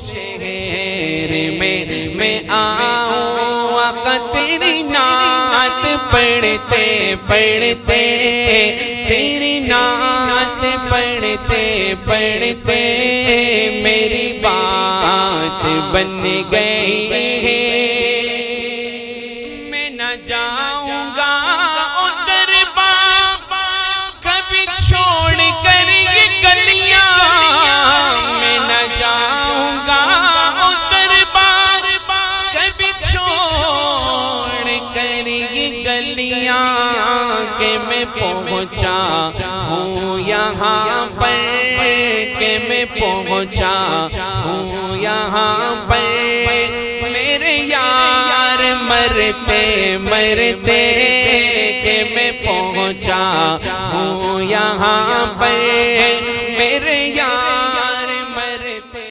شہر میں آؤں آقا تیری نعت پڑھتے پڑھتے، تیری نعت پڑھتے پڑھتے میری بات بن گئی ہے۔ میں نہ جاؤں گا ادھر کبھی چھوڑ کر یہ گلیاں، میں نہ جاؤں گا ادھر کبھی چھوڑ کر یہ گلیاں، کہ میں پہنچا ہوں یہاں پر، کہ میں پہنچا ہوں یہاں پر میرے یار مرتے مرتے، کہ میں پہنچا ہوں یہاں پر میرے یار